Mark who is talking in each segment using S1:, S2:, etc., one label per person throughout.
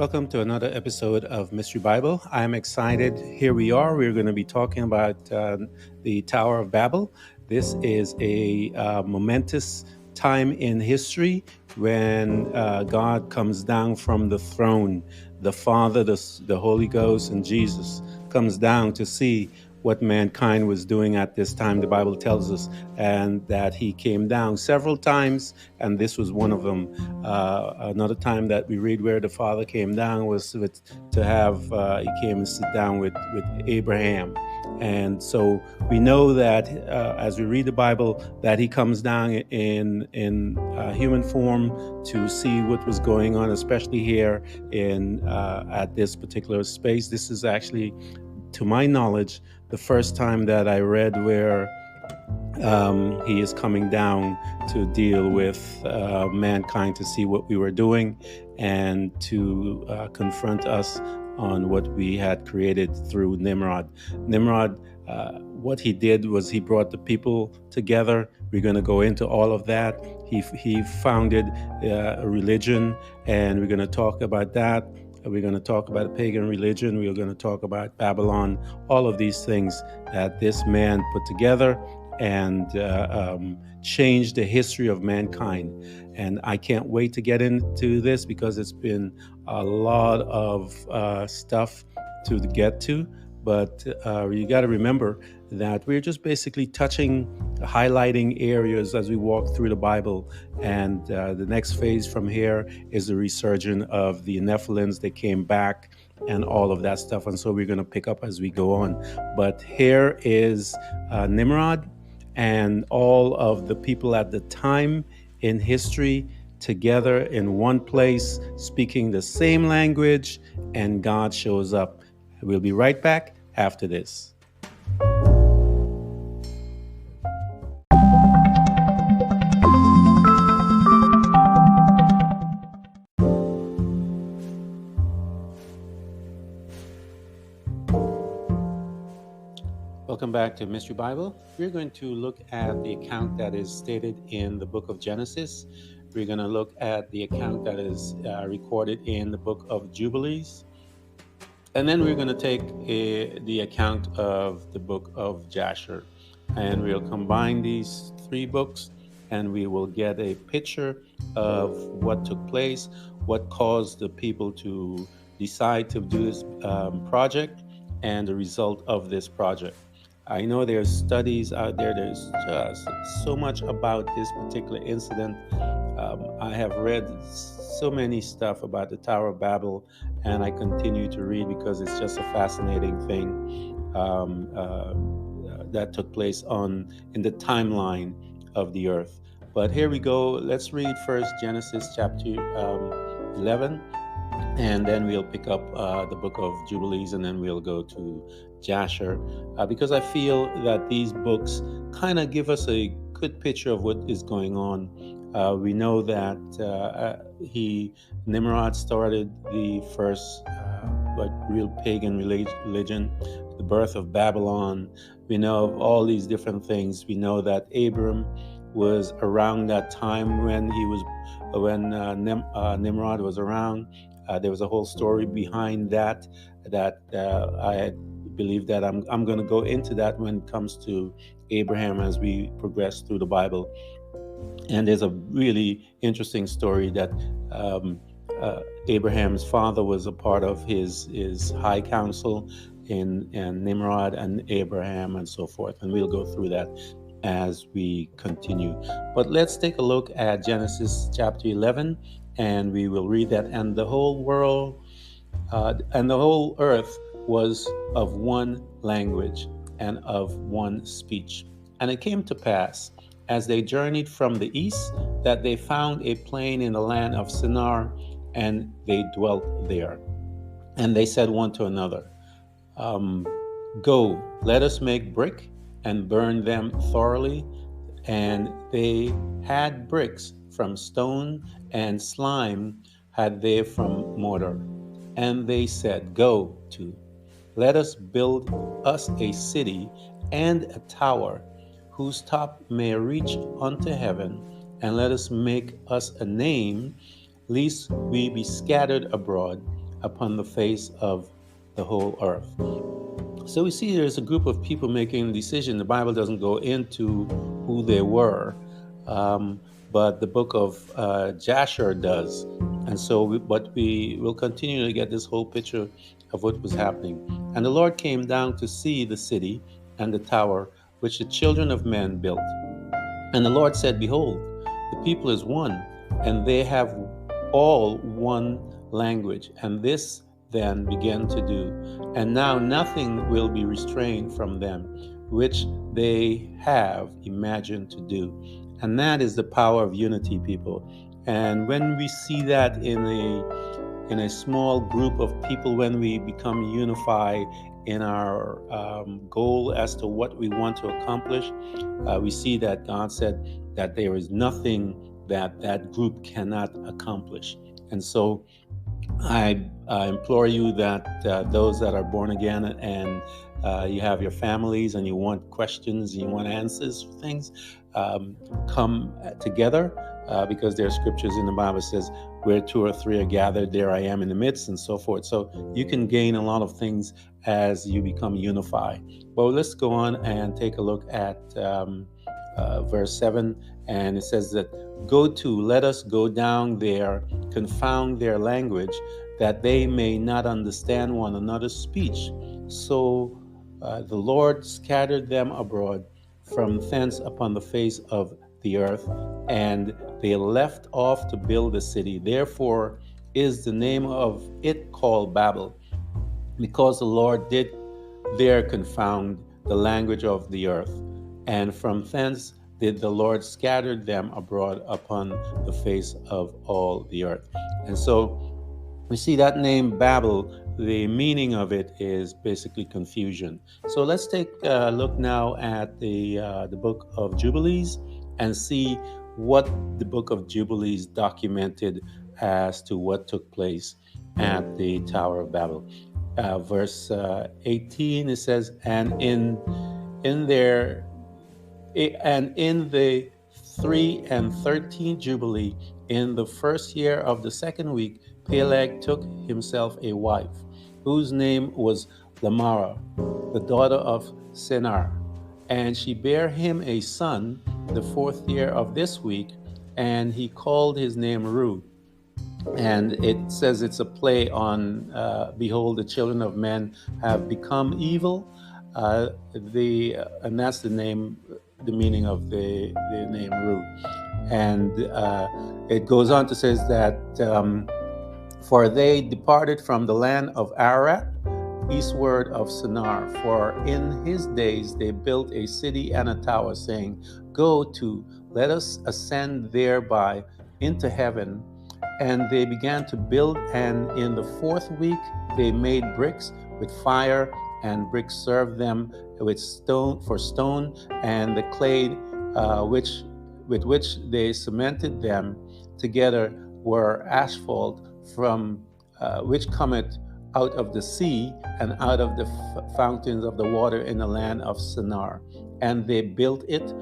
S1: Welcome to another episode of Mystery Bible. I'm excited. Here we are. We're going to be talking about the Tower of Babel. This is a momentous time in history when God comes down from the throne. The Father, the Holy Ghost, and Jesus comes down to see what mankind was doing at this time. The Bible tells us, and that he came down several times, and this was one of them. Another time that we read where the Father came down was he came and sit down with Abraham. And so we know that as we read the Bible, that he comes down in human form to see what was going on, especially here in at this particular space. This is actually, to my knowledge, the first time that I read where he is coming down to deal with mankind, to see what we were doing and to confront us on what we had created through Nimrod. Nimrod, what he did was he brought the people together. We're going to go into all of that. He founded a religion, and we're going to talk about that. We're going to talk about a pagan religion. We're going to talk about Babylon, all of these things that this man put together and changed the history of mankind. And I can't wait to get into this because it's been a lot of stuff to get to. But you got to remember that we're just basically highlighting areas as we walk through the Bible. And the next phase from here is the resurgence of the Nephilims. They came back and all of that stuff. And so we're going to pick up as we go on. But here is Nimrod and all of the people at the time in history together in one place, speaking the same language, and God shows up. We'll be right back after this. Welcome back to Mystery Bible. We're going to look at the account that is stated in the book of Genesis. We're going to look at the account that is recorded in the book of Jubilees. And then we're going to take the account of the book of Jasher. And we'll combine these three books and we will get a picture of what took place, what caused the people to decide to do this project, and the result of this project. I know there's studies out there. There's just so much about this particular incident. I have read so many stuff about the Tower of Babel, and I continue to read because it's just a fascinating thing that took place in the timeline of the earth. But here we go. Let's read first Genesis chapter 11. And then we'll pick up the book of Jubilees, and then we'll go to Jasher, because I feel that these books kind of give us a good picture of what is going on. We know that Nimrod started the first real pagan religion, the birth of Babylon. We know of all these different things. We know that Abram was around that time when Nimrod was around. There was a whole story behind that I believe that I'm going to go into that when it comes to Abraham as we progress through the Bible. And there's a really interesting story that Abraham's father was a part of his high council in Nimrod and Abraham and so forth. And we'll go through that as we continue. But let's take a look at Genesis chapter 11. And we will read that. And the whole world and the whole earth was of one language and of one speech. And it came to pass, as they journeyed from the east, that they found a plain in the land of Shinar, and they dwelt there. And they said one to another, Go, let us make brick and burn them thoroughly. And they had bricks from stone, and slime had they from mortar. And they said, Go to, let us build us a city and a tower, whose top may reach unto heaven, and let us make us a name, lest we be scattered abroad. upon the face of the whole earth. So we see there's a group of people making a decision. The Bible doesn't go into who they were, but the book of Jasher does. And so, but we will continue to get this whole picture of what was happening. And the Lord came down to see the city and the tower which the children of men built. And the Lord said, Behold, the people is one, and they have all one language. And this then began to do. And now nothing will be restrained from them, which they have imagined to do. And that is the power of unity, people. And when we see that in a small group of people, when we become unified in our goal as to what we want to accomplish, we see that God said that there is nothing that that group cannot accomplish. And so I implore you that those that are born again and you have your families and you want questions and you want answers for things, come together because there are scriptures in the Bible that says, where two or three are gathered, there I am in the midst, and so forth. So you can gain a lot of things as you become unified. Well, let's go on and take a look at verse 7, and it says that, Go to, let us go down there, confound their language, that they may not understand one another's speech. So the Lord scattered them abroad from thence upon the face of the earth, and they left off to build a city. Therefore is the name of it called Babel, because the Lord did there confound the language of the earth. And from thence did the Lord scatter them abroad upon the face of all the earth. And so we see that name Babel, the meaning of it is basically confusion. So let's take a look now at the book of Jubilees and see what the book of Jubilees documented as to what took place at the Tower of Babel. Verse 18, it says, and in the 3 and 13th Jubilee, in the first year of the second week, Peleg took himself a wife, whose name was Lamara, the daughter of Sennar. And she bare him a son the 4th year of this week, and he called his name Ru. And it says it's a play on, behold, the children of men have become evil. And that's the name, the meaning of the name Ru. And it goes on to says that, for they departed from the land of Ararat, eastward of Sennar. For in his days they built a city and a tower, saying, Go to, let us ascend thereby into heaven. And they began to build, and in the 4th week they made bricks with fire, and bricks served them with stone for stone, and the clay with which they cemented them together were asphalt, from which cometh out of the sea and out of the fountains of the water in the land of Sennar. And they built it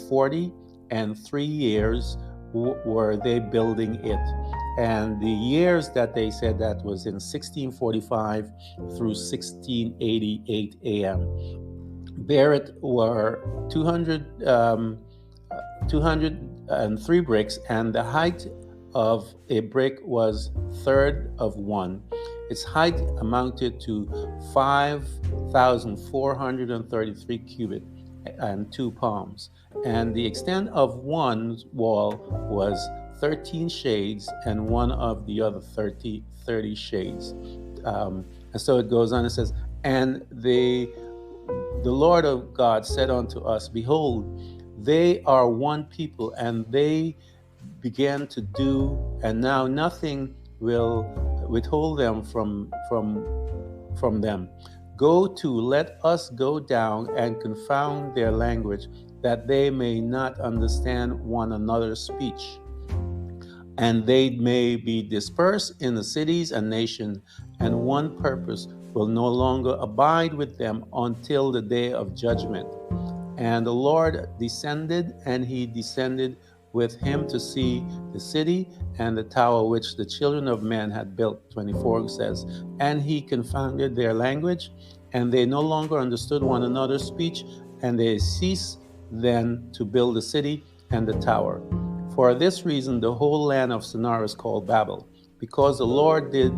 S1: 40 and 3 years were they building it. And the years that they said that was in 1645 through 1688 AM. Barrett were 203 bricks, and the height of a brick was third of one. Its height amounted to 5,433 cubit and 2 palms. And the extent of one wall was 13 shades, and one of the other 30 shades. And so it goes on, it says, and the Lord of God said unto us, Behold, they are one people, and they began to do, and now nothing will withhold them from them. Go to, let us go down and confound their language, that they may not understand one another's speech. And they may be dispersed in the cities and nations, and one purpose will no longer abide with them until the day of judgment. And the Lord descended, and he descended with him to see the city and the tower which the children of men had built. 24 says, and he confounded their language, and they no longer understood one another's speech, and they ceased then to build the city and the tower. For this reason, the whole land of Shinar is called Babel, because the Lord did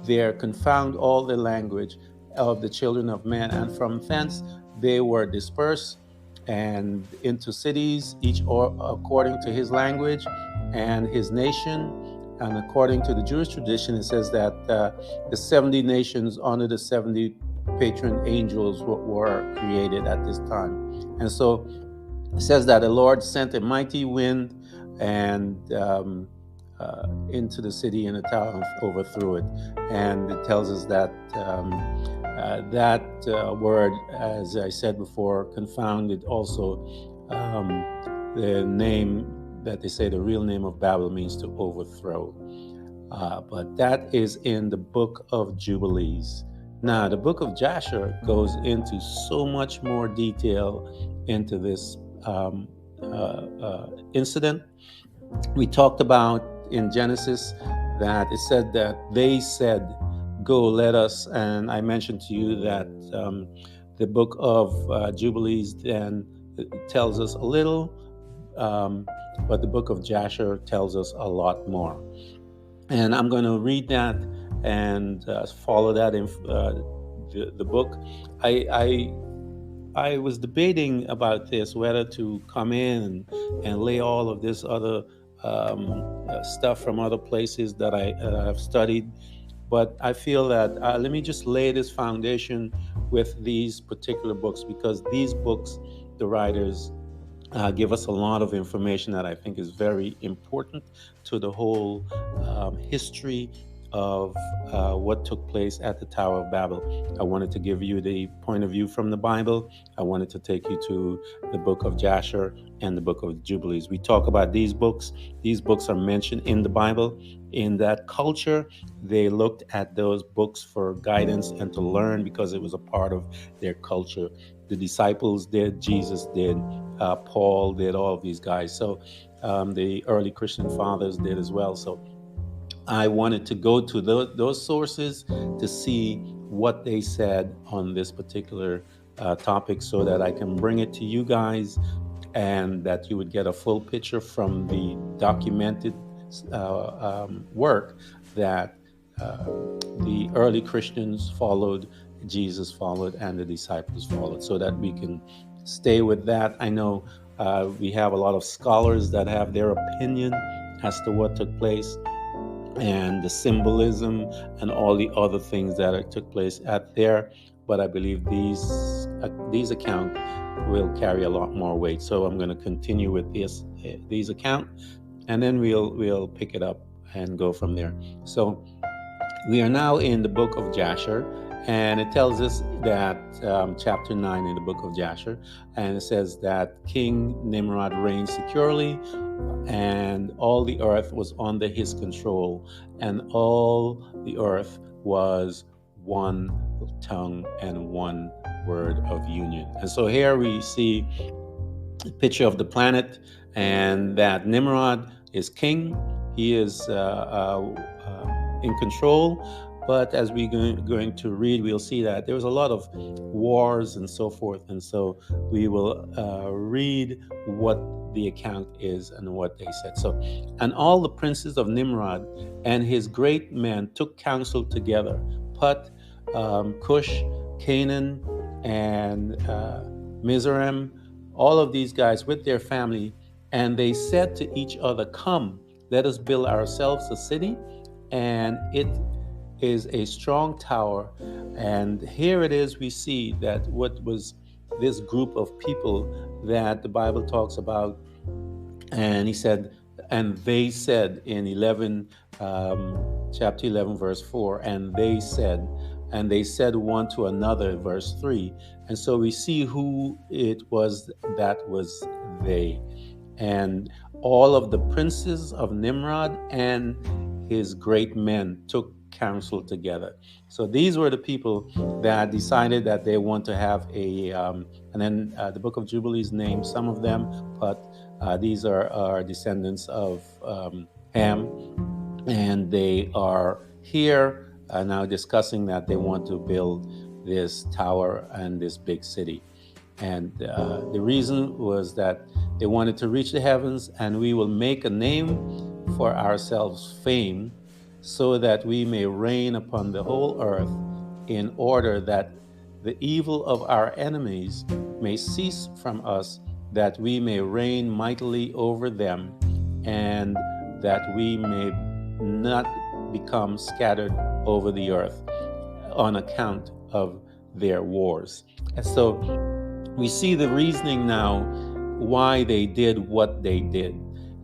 S1: there confound all the language of the children of men, and from thence they were dispersed and into cities, each according to his language and his nation. And according to the Jewish tradition, it says that the 70 nations under the 70 patron angels were created at this time. And so it says that the Lord sent a mighty wind and into the city and the tower and overthrew it. And it tells us that that word, as I said before, confounded, also the name that they say the real name of Babel means to overthrow. But that is in the book of Jubilees. Now, the book of Jasher goes into so much more detail into this incident. We talked about in Genesis that it said that they said, go, let us. And I mentioned to you that the book of Jubilees then tells us a little, but the book of Jasher tells us a lot more. And I'm going to read that and follow that in the book. I was debating about this, whether to come in and lay all of this other stuff from other places that I have studied. But I feel that let me just lay this foundation with these particular books, because these books, the writers, give us a lot of information that I think is very important to the whole history of what took place at the Tower of Babel. I wanted to give you the point of view from the Bible. I wanted to take you to the book of Jasher and the book of Jubilees. We talk about these books. These books are mentioned in the Bible. In that culture, they looked at those books for guidance and to learn, because it was a part of their culture. The disciples did, Jesus did, Paul did, all of these guys. So the early Christian fathers did as well. So I wanted to go to those sources to see what they said on this particular topic, so that I can bring it to you guys and that you would get a full picture from the documented work that the early Christians followed, Jesus followed, and the disciples followed, so that we can stay with that. I know we have a lot of scholars that have their opinion as to what took place, and the symbolism and all the other things that took place at there. But I believe these accounts will carry a lot more weight. So I'm going to continue with these accounts, and then we'll pick it up and go from there. So we are now in the book of Jasher, and it tells us that chapter 9 in the book of Jasher, and it says that King Nimrod reigned securely, and all the earth was under his control, and all the earth was one tongue and one word of union. And so here we see a picture of the planet, and that Nimrod is king. He is in control. But as we're going to read, we'll see that there was a lot of wars and so forth. And so we will read what the account is and what they said. So, and all the princes of Nimrod and his great men took counsel together. Put, Cush, Canaan, and Mizraim, all of these guys with their family. And they said to each other, come, let us build ourselves a city, and it is a strong tower. And here it is, we see that what was this group of people that the Bible talks about. And he said, and they said in chapter 11, verse 4, and they said one to another, verse 3. And so we see who it was that was they. And all of the princes of Nimrod and his great men took counsel together. So these were the people that decided that they want to have a, and then the book of Jubilees names some of them, but These are descendants of Ham, and they are here now discussing that they want to build this tower and this big city. And the reason was that they wanted to reach the heavens, and we will make a name for ourselves, fame, so that we may reign upon the whole earth, in order that the evil of our enemies may cease from us, that we may reign mightily over them, and that we may not become scattered over the earth on account of their wars. And so we see the reasoning now why they did what they did.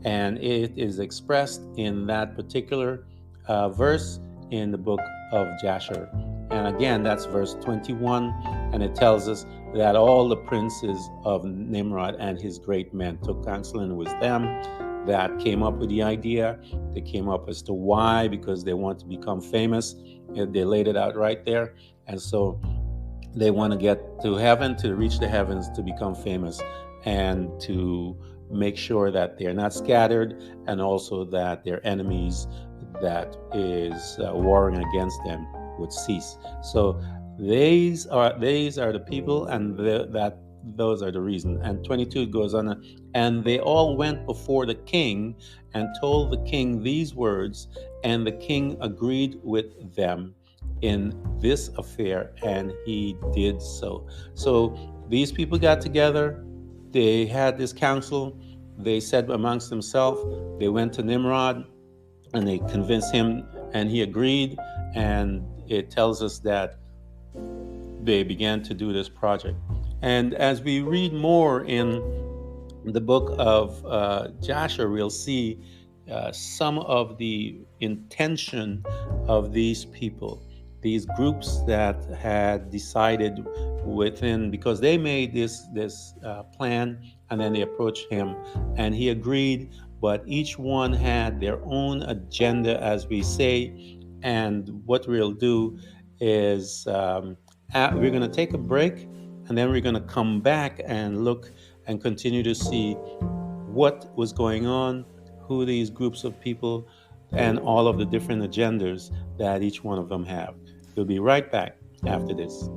S1: And it is expressed in that particular verse in the book of Jasher. And again, that's verse 21. And it tells us that all the princes of Nimrod and his great men took counsel, and it was them that came up with the idea. They came up as to why, because they want to become famous. They laid it out right there. And so they want to get to heaven, to reach the heavens, to become famous, and to make sure that they're not scattered, and also that their enemies that is warring against them would cease. So these are the people, and those are the reasons. And 22 goes on, and they all went before the king and told the king these words, and the king agreed with them in this affair, and he did so. So these people got together, they had this council, they said amongst themselves, they went to Nimrod and they convinced him, and he agreed. And it tells us that they began to do this project. And as we read more in the book of Joshua, we'll see some of the intention of these people, these groups that had decided within, because they made this plan, and then they approached him and he agreed, but each one had their own agenda, as we say. And what we'll do is we're going to take a break, and then we're going to come back and look and continue to see what was going on, who these groups of people, and all of the different agendas that each one of them have. We'll be right back after this.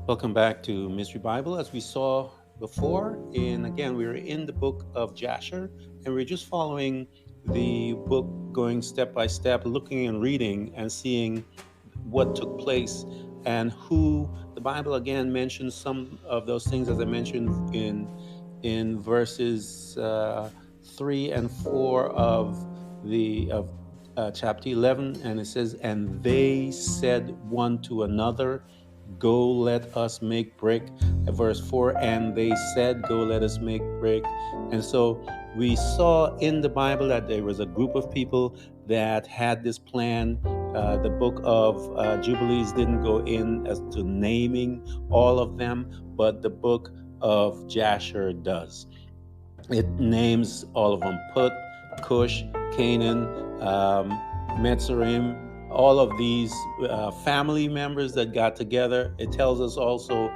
S1: Welcome back to Mystery Bible. As we saw before, again, we were in the book of Jasher, and we're just following the book, going step by step, looking and reading and seeing what took place, and who the Bible again mentions some of those things, as I mentioned in verses 3 and 4 of chapter 11. And it says, and they said one to another, go, let us make brick. Verse 4, and they said, go, let us make brick. And so we saw in the Bible that there was a group of people that had this plan. The book of Jubilees didn't go in as to naming all of them, but the book of Jasher does. It names all of them: Put, Cush, Canaan, Mitzrayim, all of these family members that got together. It tells us also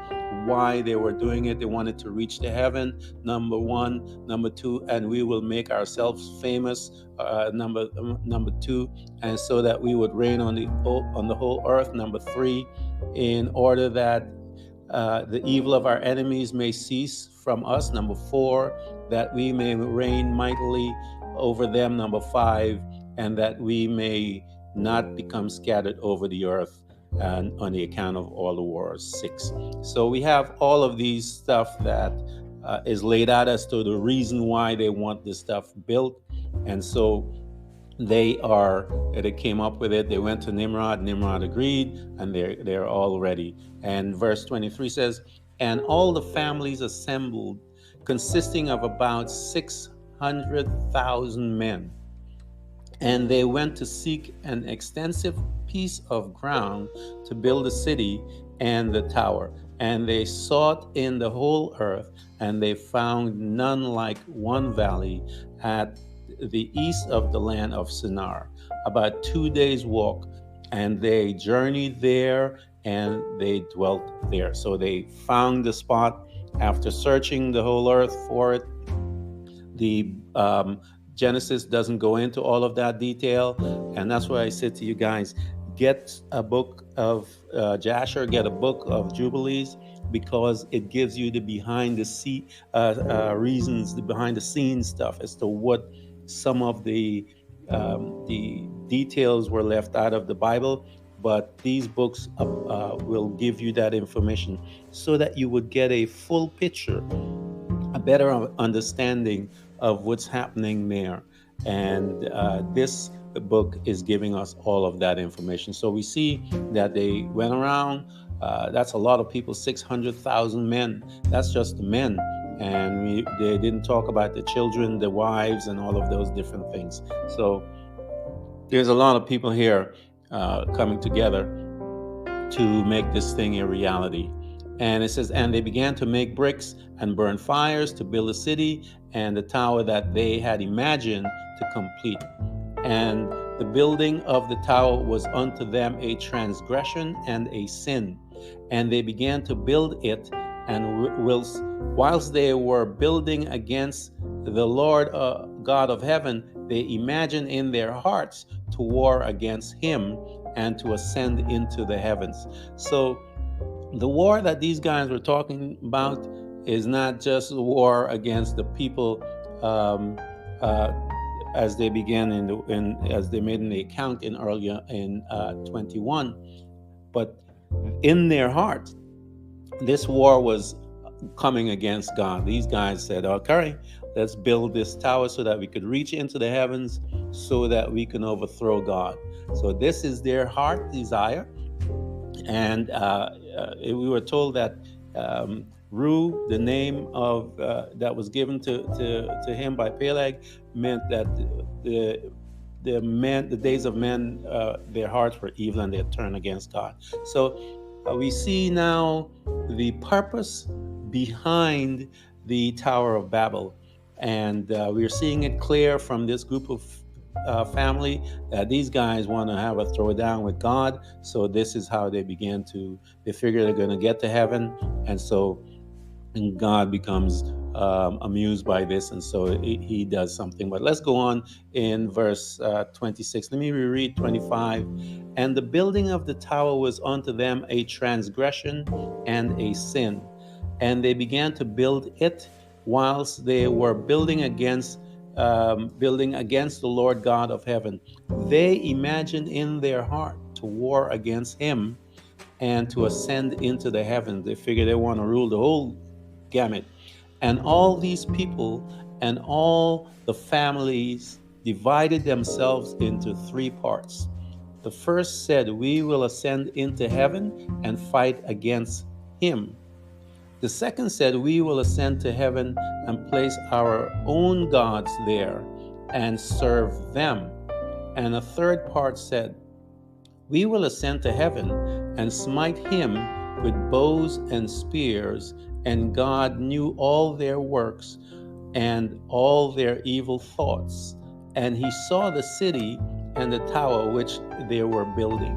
S1: why they were doing it. They wanted to reach to heaven, number one. Number two, and we will make ourselves famous, number two, and so that we would reign on the whole earth. Number three, in order that the evil of our enemies may cease from us. Number four, that we may reign mightily over them. Number five, and that we may not become scattered over the earth on the account of all the wars. 6. So we have all of these stuff that is laid out as to the reason why they want this stuff built. And so they came up with it. They went to Nimrod. Nimrod agreed, and they're all ready. And verse 23 says, and all the families assembled, consisting of about 600,000 men. And they went to seek an extensive piece of ground to build the city and the tower. And they sought in the whole earth, and they found none like one valley at the east of the land of Shinar, about 2 days' walk. And they journeyed there, and they dwelt there. So they found the spot after searching the whole earth for it. The Genesis doesn't go into all of that detail, and that's why I said to you guys, get a book of Jasher, get a book of Jubilees, because it gives you the reasons, the behind the scenes stuff as to what some of the details were left out of the Bible. But these books will give you that information so that you would get a full picture, a better understanding of what's happening there. And this book is giving us all of that information. So we see that they went around. That's a lot of people, 600,000 men. That's just the men. And they didn't talk about the children, the wives, and all of those different things. So there's a lot of people here coming together to make this thing a reality. And it says, and they began to make bricks and burn fires to build a city and the tower that they had imagined to complete. And the building of the tower was unto them a transgression and a sin. And they began to build it, and whilst they were building against the Lord God of heaven, they imagined in their hearts to war against him and to ascend into the heavens. So the war that these guys were talking about is not just a war against the people, as they began as they made in the account in earlier in 21, but in their heart, this war was coming against God. These guys said, "Okay, let's build this tower so that we could reach into the heavens, so that we can overthrow God." So this is their heart desire. And we were told that Ru, the name of that was given to him by Peleg, meant that the days of men, their hearts were evil and they had turned against God. So we see now the purpose behind the Tower of Babel, and we're seeing it clear from this group of family that these guys want to have a throwdown with God. So this is how they figure they're going to get to heaven, and God becomes amused by this, and so he does something. But let's go on in verse 26. Let me reread 25. And the building of the tower was unto them a transgression and a sin, and they began to build it whilst they were building against the Lord God of heaven. They imagined in their heart to war against him and to ascend into the heavens. They figure they want to rule the whole gamut. And all these people and all the families divided themselves into three parts. The first said, "We will ascend into heaven and fight against him." The second said, "We will ascend to heaven and place our own gods there and serve them." And a third part said, "We will ascend to heaven and smite him with bows and spears." And God knew all their works and all their evil thoughts. And he saw the city and the tower which they were building.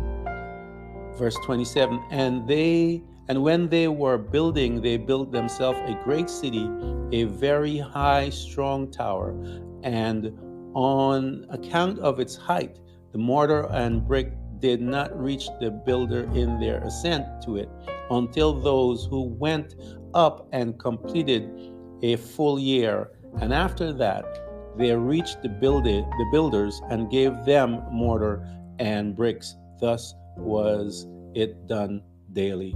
S1: Verse 27, and when they were building, they built themselves a great city, a very high, strong tower. And on account of its height, the mortar and brick did not reach the builder in their ascent to it, until those who went up and completed a full year. And after that, they reached the builders and gave them mortar and bricks. Thus was it done daily.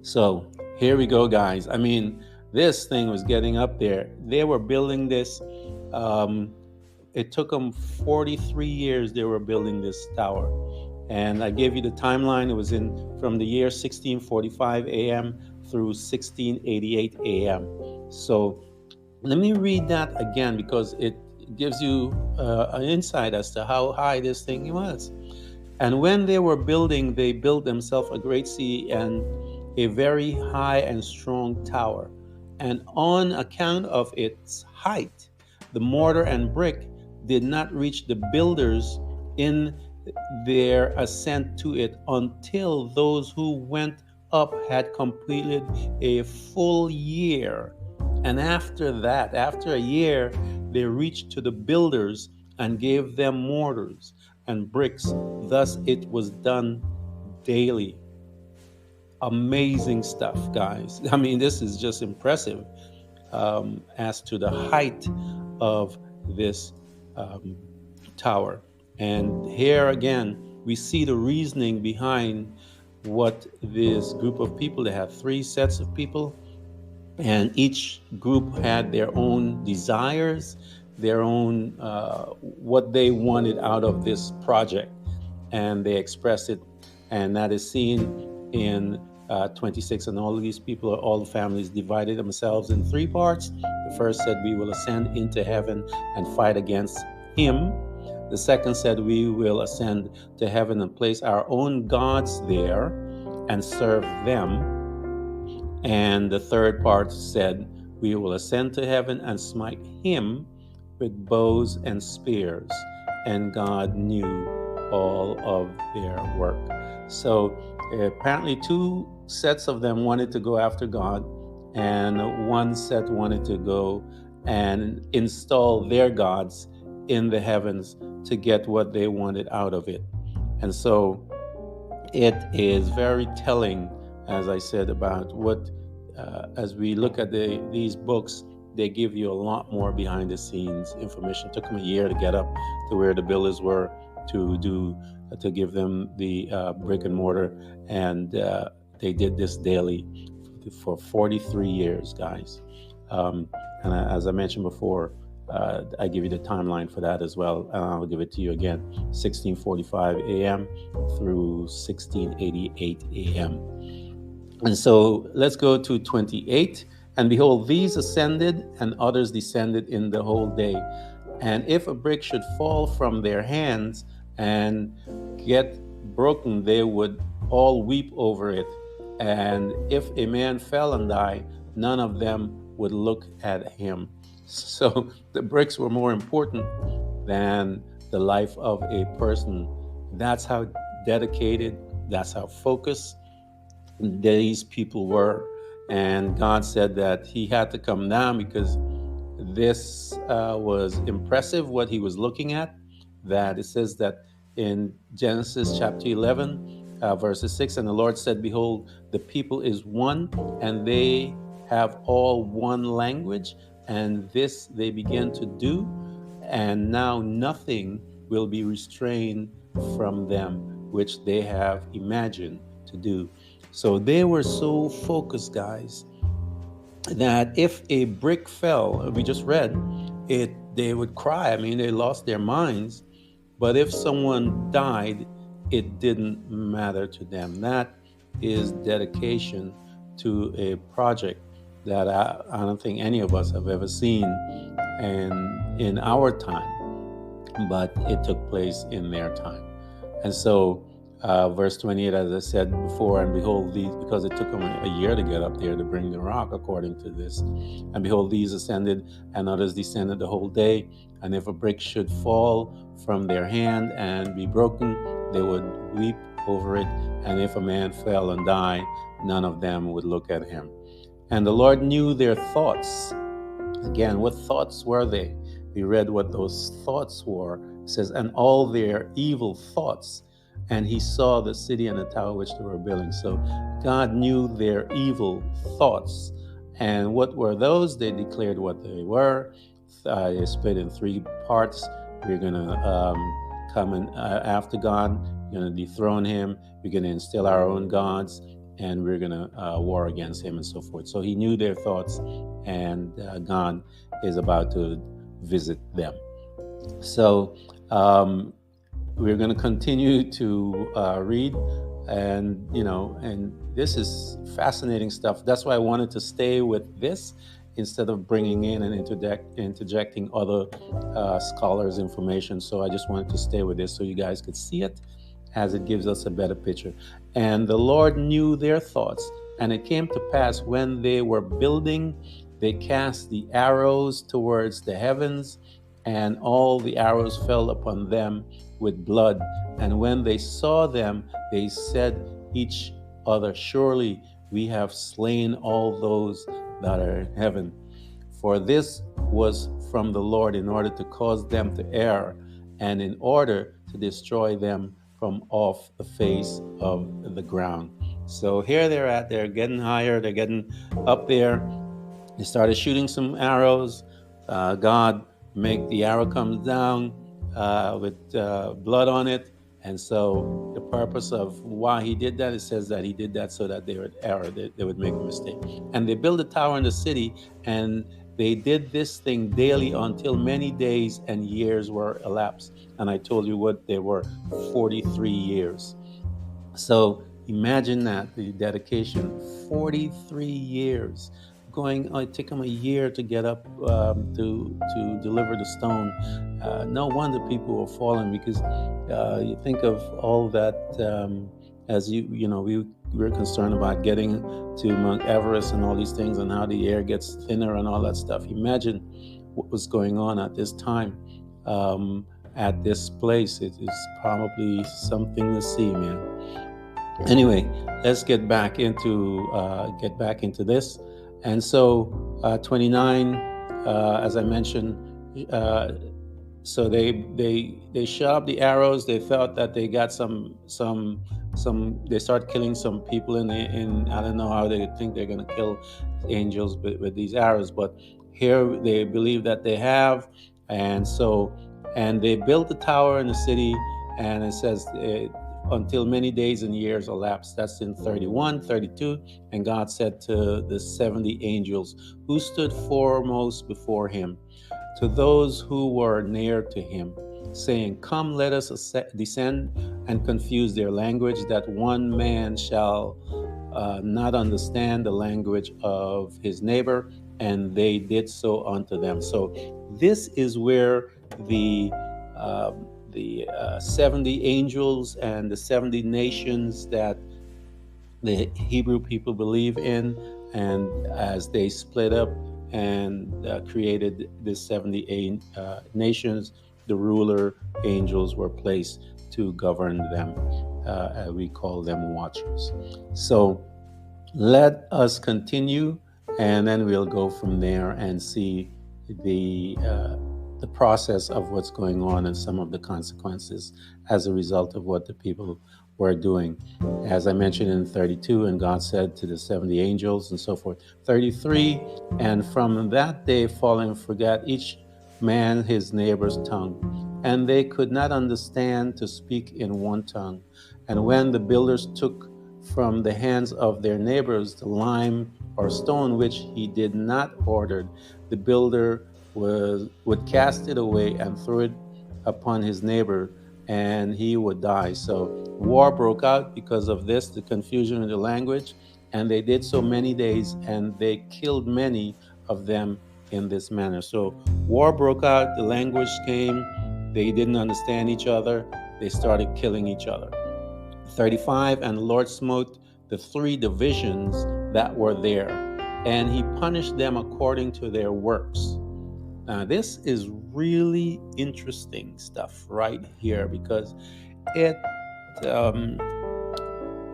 S1: So here we go, guys. I mean, this thing was getting up there. They were building this. It took them 43 years. They were building this tower. And I gave you the timeline. It was from the year 1645 a.m. through 1688 a.m. So let me read that again, because it gives you an insight as to how high this thing was. And when they were building, they built themselves a great city, and a very high and strong tower, and on account of its height, the mortar and brick did not reach the builders in their ascent to it until those who went up had completed a full year. And after that, after a year, they reached to the builders and gave them mortars and bricks. Thus it was done daily. Amazing stuff, guys. I mean, this is just impressive as to the height of this um, tower. And here again, we see the reasoning behind what this group of people, they had three sets of people, and each group had their own desires, their own what they wanted out of this project, and they expressed it, and that is seen in 26. And all of these people, all the families, divided themselves in three parts. The first said, we will ascend into heaven and fight against him. The second said, we will ascend to heaven and place our own gods there and serve them. And the third part said, we will ascend to heaven and smite him with bows and spears. And God knew all of their work. So apparently two sets of them wanted to go after God, and one set wanted to go and install their gods in the heavens to get what they wanted out of it. And so it is very telling, as I said, about what, as we look at these books, they give you a lot more behind the scenes information. It took them a year to get up to where the builders were to give them the brick and mortar, and they did this daily for 43 years, guys. And as I mentioned before, I give you the timeline for that as well. I'll give it to you again: 1645 a.m. through 1688 a.m. And so let's go to 28. And behold, these ascended, and others descended in the whole day. And if a brick should fall from their hands and get broken, they would all weep over it. And if a man fell and died, none of them would look at him. So the bricks were more important than the life of a person. That's how dedicated, that's how focused these people were. And God said that he had to come down because this was impressive, what he was looking at. That it says that in Genesis chapter 11, verses 6, and the Lord said, behold, the people is one, and they have all one language, and this they begin to do, and now nothing will be restrained from them, which they have imagined to do. So they were so focused, guys, that if a brick fell, we just read it, they would cry. I mean, they lost their minds. But if someone died, it didn't matter to them. That is dedication to a project that I don't think any of us have ever seen in our time, but it took place in their time. And so verse 28, as I said before, and behold, these, because it took them a year to get up there to bring the rock, according to this. And behold, these ascended, and others descended the whole day. And if a brick should fall from their hand and be broken, they would weep over it. And if a man fell and died, none of them would look at him. And the Lord knew their thoughts. Again, what thoughts were they? We read what those thoughts were. It says, and all their evil thoughts. And he saw the city and the tower which they were building. So God knew their evil thoughts. And what were those? They declared what they were. They split in three parts. We're going to come in after God. We're going to dethrone him. We're going to instill our own gods. And we're going to war against him and so forth. So he knew their thoughts. And God is about to visit them. So we're going to continue to read, and and this is fascinating stuff. That's why I wanted to stay with this instead of bringing in and interjecting other scholars' information. So I just wanted to stay with this so you guys could see it, as it gives us a better picture. And the Lord knew their thoughts, And it came to pass when they were building, they cast the arrows towards the heavens, and all the arrows fell upon them with blood. And when they saw them, they said each other, surely we have slain all those that are in heaven. For this was from the Lord in order to cause them to err, and in order to destroy them from off the face of the ground. So here they're at, they're getting higher, they're getting up there. They started shooting some arrows. God make the arrow comes down with blood on it. And so the purpose of why he did that, it says that he did that so that they would err, they would make a mistake. And they built a tower in the city, and they did this thing daily until many days and years were elapsed. And I told you what they were, 43 years. So imagine that, the dedication, 43 years. It took them a year to get up to deliver the stone. No wonder people were falling, because you think of all that, as we're concerned about getting to Mount Everest and all these things, and how the air gets thinner and all that stuff. Imagine what was going on at this time, at this place. It is probably something to see, man. Anyway, let's get back into this. And so 29, as I mentioned, so they shot up the arrows. They thought that they got some. They start killing some people in I don't know how they think they're going to kill angels with these arrows, but here they believe that they have. And they built the tower in the city, and it says until many days and years elapsed. That's in 31, 32. And God said to the 70 angels who stood foremost before him, to those who were near to him, saying, come, let us descend and confuse their language, that one man shall not understand the language of his neighbor. And they did so unto them. So this is where the 70 angels and the 70 nations that the Hebrew people believe in, and as they split up and created the 70 nations, the ruler angels were placed to govern them. We call them watchers. So let us continue, and then we'll go from there and see the process of what's going on and some of the consequences as a result of what the people were doing. As I mentioned in 32, and God said to the 70 angels and so forth. 33, and from that day falling forgot each man his neighbor's tongue, and they could not understand to speak in one tongue. And when the builders took from the hands of their neighbors the lime or stone which he did not order, the builder would cast it away and throw it upon his neighbor, and he would die. So war broke out because of this, the confusion in the language, and they did so many days, and they killed many of them in this manner. So war broke out, the language came, they didn't understand each other, they started killing each other. 35, and the Lord smote the 3 divisions that were there, and he punished them according to their works. Now, this is really interesting stuff right here, because it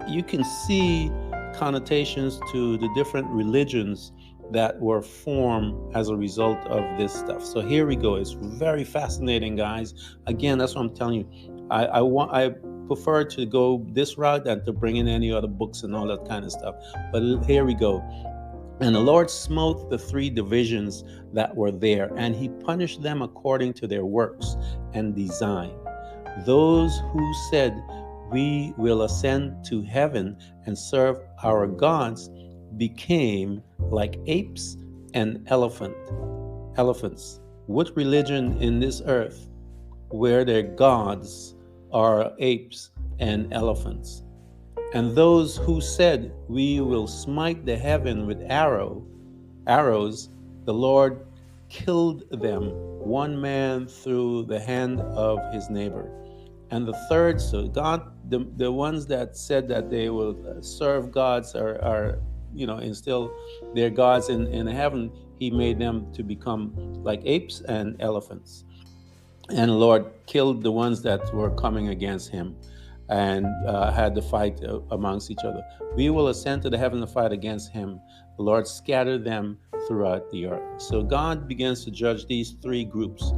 S1: you can see connotations to the different religions that were formed as a result of this stuff. So here we go. It's very fascinating, guys. Again, that's what I'm telling you. I prefer to go this route than to bring in any other books and all that kind of stuff. But here we go. And the Lord smote the 3 divisions that were there, and he punished them according to their works and design. Those who said, we will ascend to heaven and serve our gods, became like apes and elephants. What religion in this earth where their gods are apes and elephants? And those who said, we will smite the heaven with arrows, the Lord killed them, one man through the hand of his neighbor. And the third, so God, the ones that said that they will serve gods are instill their gods in heaven, he made them to become like apes and elephants. And the Lord killed the ones that were coming against him, and had to fight amongst each other. We will ascend to the heaven to fight against him. The Lord scattered them throughout the earth. So God begins to judge these three groups.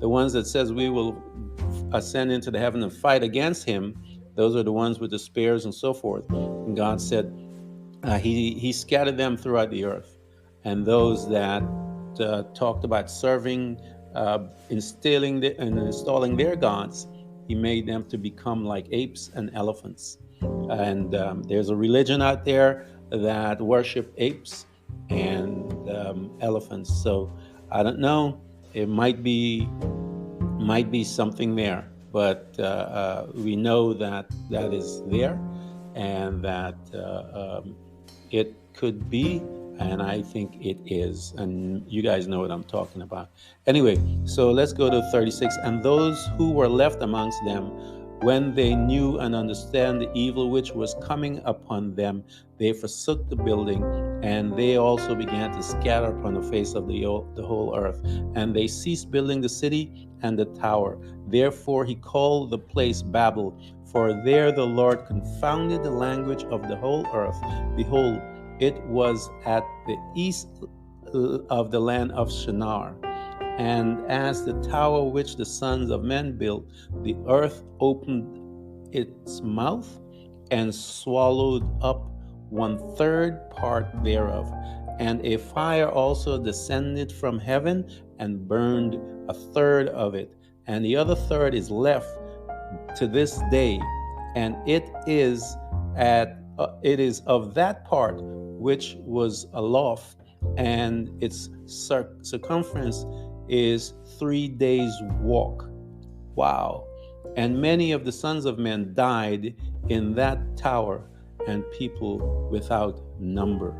S1: The ones that says we will ascend into the heaven and fight against him, those are the ones with the spears and so forth. And God said he scattered them throughout the earth. And those that talked about serving, installing their gods, he made them to become like apes and elephants. And there's a religion out there that worship apes and elephants. So I don't know. It might be something there, but we know that is there, and that it could be, and I think it is, and you guys know what I'm talking about. Anyway, so let's go to 36. And those who were left amongst them, when they knew and understand the evil which was coming upon them, they forsook the building, and they also began to scatter upon the face of the whole earth. And they ceased building the city and the tower. Therefore he called the place Babel, for there the Lord confounded the language of the whole earth. Behold, it was at the east of the land of Shinar. And as the tower which the sons of men built, the earth opened its mouth and swallowed up 1/3 part thereof. And a fire also descended from heaven and burned 1/3 of it. And the other third is left to this day, and it is of that part which was aloft, and its circumference is 3 days' walk. Wow. And many of the sons of men died in that tower, and people without number.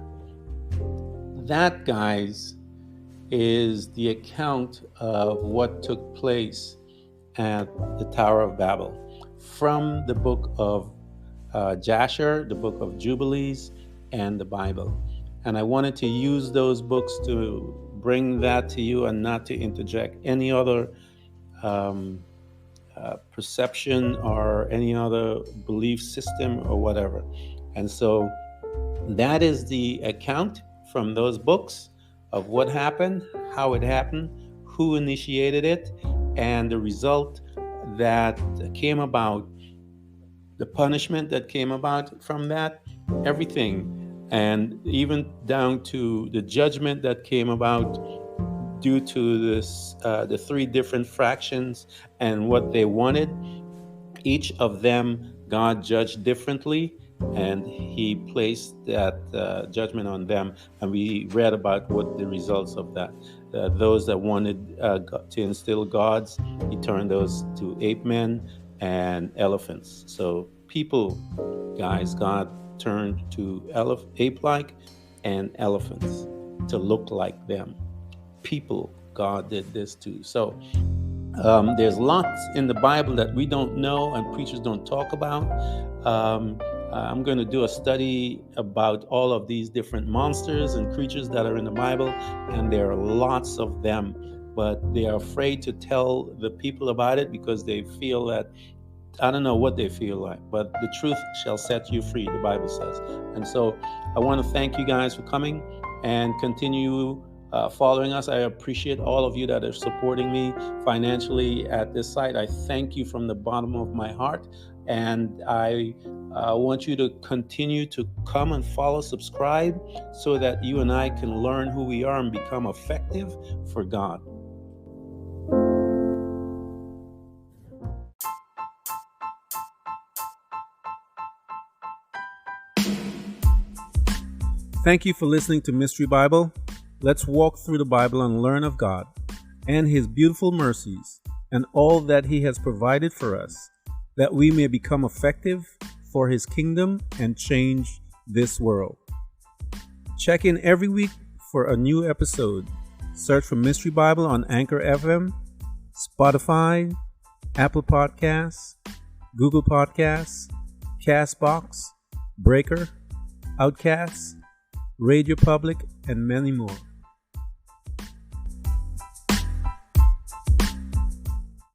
S1: That, guys, is the account of what took place at the Tower of Babel from the book of Jasher, the book of Jubilees, and the Bible. And I wanted to use those books to bring that to you, and not to interject any other perception or any other belief system or whatever. And so that is the account from those books of what happened, how it happened, who initiated it, and the result that came about, the punishment that came about from that, everything, and even down to the judgment that came about due to this, the three different fractions and what they wanted. Each of them God judged differently, and he placed that judgment on them. And we read about what the results of that. Those that wanted to instill gods, he turned those to ape men and elephants. So people, guys, God turned to ape-like and elephants to look like them. People, God did this too. So there's lots in the Bible that we don't know and preachers don't talk about. I'm going to do a study about all of these different monsters and creatures that are in the Bible, and there are lots of them, but they are afraid to tell the people about it because they feel that, I don't know what they feel like, but the truth shall set you free, the Bible says. And so I want to thank you guys for coming and continue following us. I appreciate all of you that are supporting me financially at this site. I thank you from the bottom of my heart, and I want you to continue to come and follow, subscribe, so that you and I can learn who we are and become effective for God. Thank you for listening to Mystery Bible. Let's walk through the Bible and learn of God and His beautiful mercies and all that He has provided for us, that we may become effective for His kingdom and change this world. Check in every week for a new episode. Search for Mystery Bible on Anchor FM, Spotify, Apple Podcasts, Google Podcasts, Castbox, Breaker, Outcasts, Radio Public, and many more.